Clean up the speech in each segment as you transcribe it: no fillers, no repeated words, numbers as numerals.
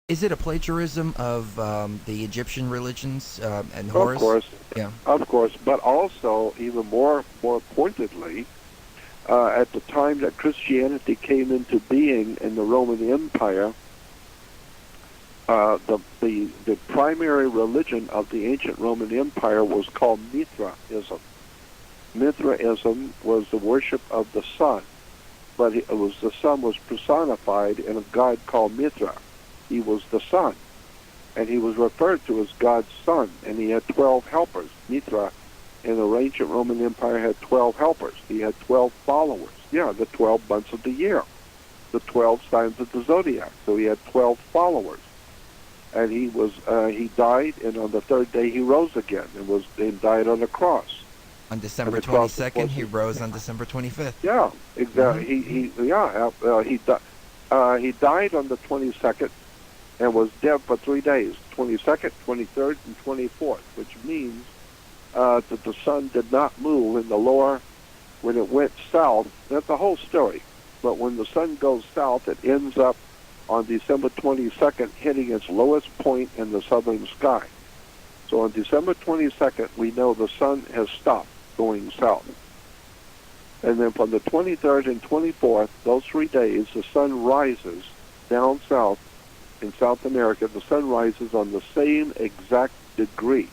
Is it a plagiarism of the Egyptian religions and Of Horus? course, Yeah. of course, but also even more pointedly, at the time that Christianity came into being in the Roman Empire, the primary religion of the ancient Roman Empire was called Mithraism. Mithraism was the worship of the sun, but the sun was personified in a god called Mithra. He was the sun, and he was referred to as God's son, and he had 12 helpers. Mithra in the ancient Roman Empire had 12 helpers. He had 12 followers. Yeah, the 12 months of the year, the 12 signs of the zodiac. So he had 12 followers, and he died, and on the third day he rose again, and died on the cross. On December 22nd, he rose on December 25th. Yeah, exactly. He died on the 22nd and was dead for 3 days, 22nd, 23rd, and 24th, which means that the sun did not move in the lower, when it went south. That's the whole story. But when the sun goes south, it ends up on December 22nd hitting its lowest point in the southern sky. So on December 22nd, we know the sun has stopped going south. And then from the 23rd and 24th, those 3 days, the sun rises down south in South America. The sun rises on the same exact degree.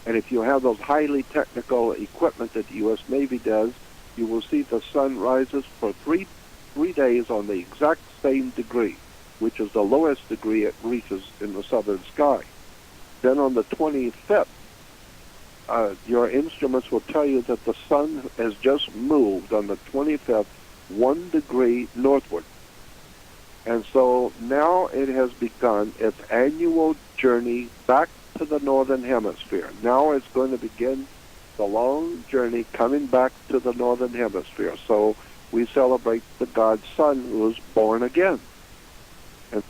And if you have those highly technical equipment that the U.S. Navy does, you will see the sun rises for three days on the exact same degree, which is the lowest degree it reaches in the southern sky. Then on the 25th, your instruments will tell you that the sun has just moved on the 25th 1 degree northward. And so now it has begun its annual journey back to the northern hemisphere. Now it's going to begin the long journey coming back to the northern hemisphere. So we celebrate the God's Son who was born again. And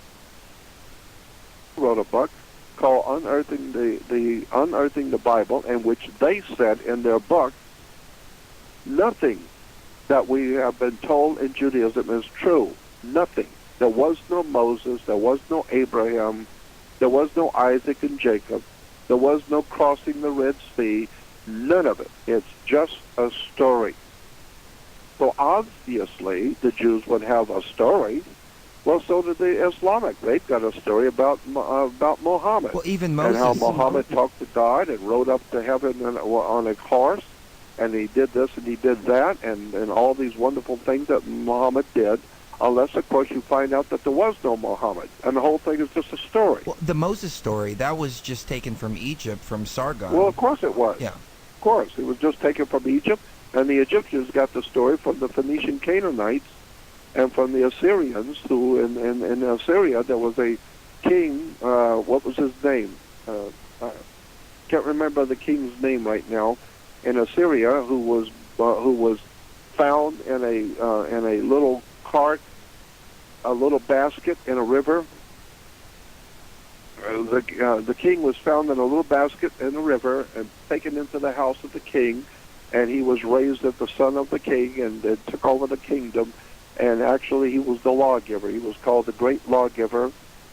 wrote a book called Unearthing the Bible, in which they said in their book, nothing that we have been told in Judaism is true. Nothing. There was no Moses, there was no Abraham, there was no Isaac and Jacob, there was no crossing the Red Sea, none of it. It's just a story. So obviously the Jews would have a story. Well, so did the Islamic. They've got a story about Muhammad. Well, even Moses. And how Muhammad talked to God and rode up to heaven on a horse, and he did this and he did that, and all these wonderful things that Muhammad did, unless, of course, you find out that there was no Muhammad, and the whole thing is just a story. Well, the Moses story, that was just taken from Egypt, from Sargon. Well, of course it was. Yeah. Of course. It was just taken from Egypt, and the Egyptians got the story from the Phoenician Canaanites and from the Assyrians, who in Assyria there was a king, what was his name? I can't remember the king's name right now, in Assyria, who was found in a little cart, a little basket in a river. The king was found in a little basket in the river and taken into the house of the king, and he was raised as the son of the king and took over the kingdom. And actually, he was the lawgiver. He was called the great lawgiver,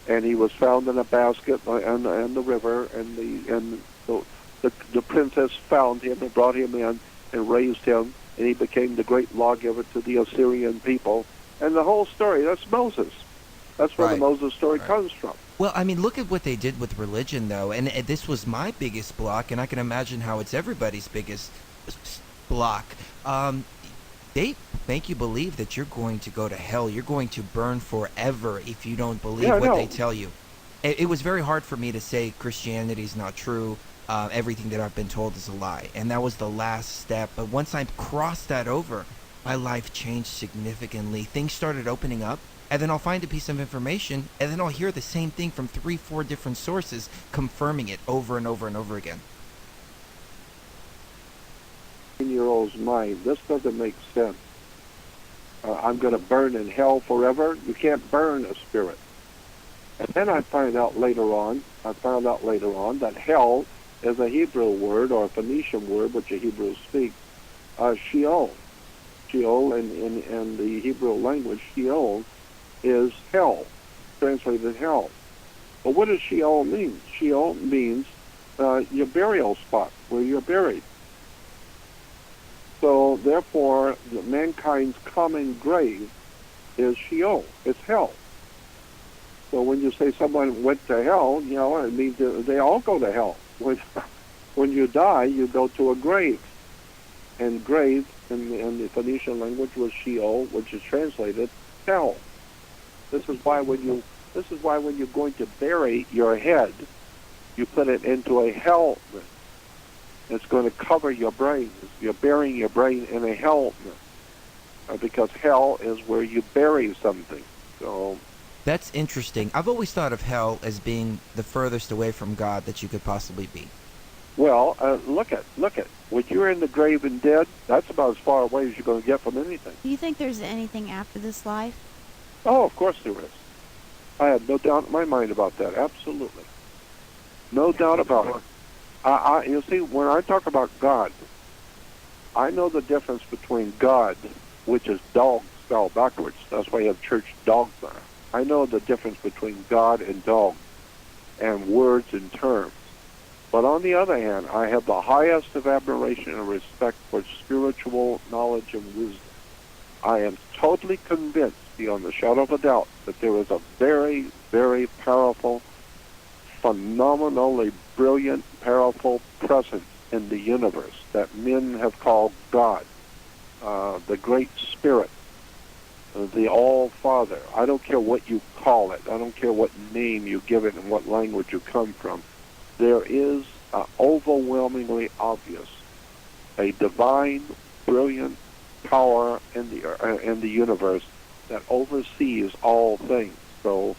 and he was found in a basket in the river. And the princess found him and brought him in and raised him, and he became the great lawgiver to the Assyrian people. And the whole story, that's Moses. That's where the Moses story comes from. Well, I mean, look at what they did with religion, though. And this was my biggest block, and I can imagine how it's everybody's biggest block. They make you believe that you're going to go to hell. You're going to burn forever if you don't believe what they tell you. It was very hard for me to say Christianity is not true. Everything that I've been told is a lie. And that was the last step. But once I crossed that over, my life changed significantly. Things started opening up. And then I'll find a piece of information, and then I'll hear the same thing from 3-4 different sources confirming it over and over and over again. Year-old's mind, this doesn't make sense. I'm going to burn in hell forever. You can't burn a spirit. And then I found out later on that hell is a Hebrew word, or a Phoenician word, which the Hebrews speak, Sheol. Sheol in the Hebrew language, Sheol is hell. translated hell. But what does Sheol mean? Sheol means your burial spot, where you're buried. So therefore, mankind's common grave is Sheol. It's hell. So when you say someone went to hell, it means they all go to hell. When you die, you go to a grave. And grave in the Phoenician language was Sheol, which is translated hell. This is why when you're going to bury your head, you put it into a helmet. It's going to cover your brain. You're burying your brain in a helmet, because hell is where you bury something. So That's interesting. I've always thought of hell as being the furthest away from God that you could possibly be. well, look at when you're in the grave and dead, that's about as far away as you're going to get from anything. Do you think there's anything after this life? Oh, of course there is. I have no doubt in my mind about that. Absolutely. No doubt about it. You see, when I talk about God, I know the difference between God, which is dog spelled backwards. That's why you have church dogs there. I know the difference between God and dog and words and terms. But on the other hand, I have the highest of admiration and respect for spiritual knowledge and wisdom. I am totally convinced, beyond the shadow of a doubt, that there is a very, very powerful, phenomenally brilliant, powerful presence in the universe that men have called God, the Great Spirit, the All-Father. I don't care what you call it. I don't care what name you give it and what language you come from. There is overwhelmingly obvious a divine, brilliant power in the universe that oversees all things. So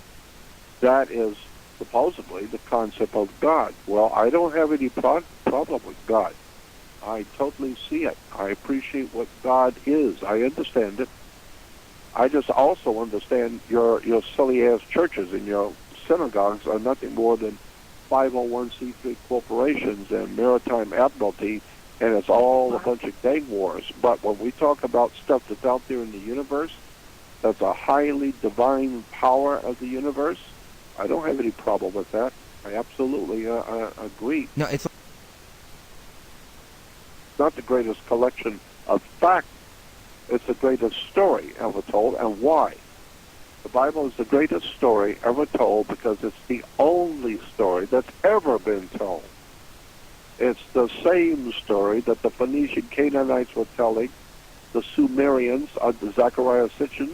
that is supposedly the concept of God. Well, I don't have any problem with God. I totally see it. I appreciate what God is. I understand it. I just also understand your silly-ass churches and your synagogues are nothing more than 501c3 corporations and maritime admiralty, and it's all a bunch of gang wars. But when we talk about stuff that's out there in the universe, that's a highly divine power of the universe, I don't have any problem with that. I absolutely agree. No, it's not the greatest collection of facts. It's the greatest story ever told. And why? The Bible is the greatest story ever told because it's the only story that's ever been told. It's the same story that the Phoenician Canaanites were telling, the Sumerians, the Zechariah Sitchin,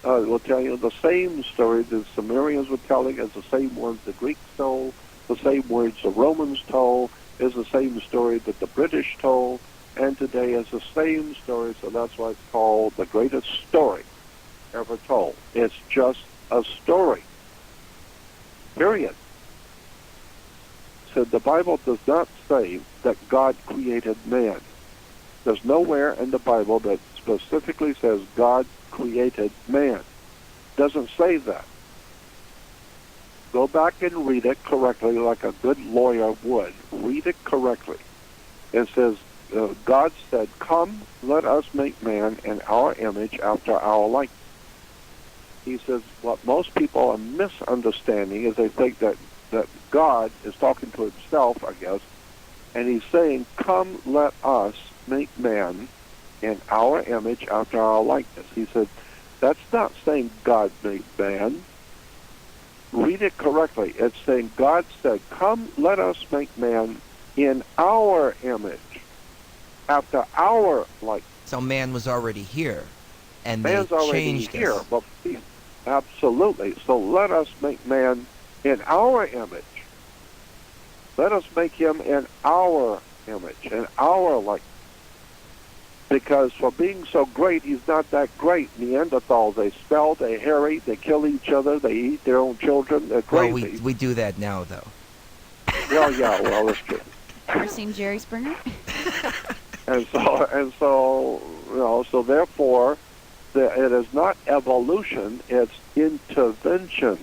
will tell you the same story the Sumerians were telling as the same ones the Greeks told, the same words the Romans told, is the same story that the British told, and today is the same story, so that's why it's called the greatest story ever told. It's just a story. Period. So the Bible does not say that God created man. There's nowhere in the Bible that specifically says God created man. It doesn't say that. Go back and read it correctly like a good lawyer would. Read it correctly. It says, God said, "Come, let us make man in our image after our likeness." He says what most people are misunderstanding is they think that God is talking to himself, I guess, and he's saying, "Come, let us make man in our image after our likeness." He said, that's not saying God made man. Read it correctly. It's saying God said, "Come, let us make man in our image, after our likeness." so man was already here, and Man's they already changed here, us. but absolutely. So let us make man in our image. Let us make him in our image, in our likeness. Because for being so great, he's not that great. Neanderthals, they spell, they hairy, they kill each other, they eat their own children, they're Well, crazy. we do that now, though. Well, yeah, well, that's true. Ever seen Jerry Springer? And so, so therefore, it is not evolution, it's intervention.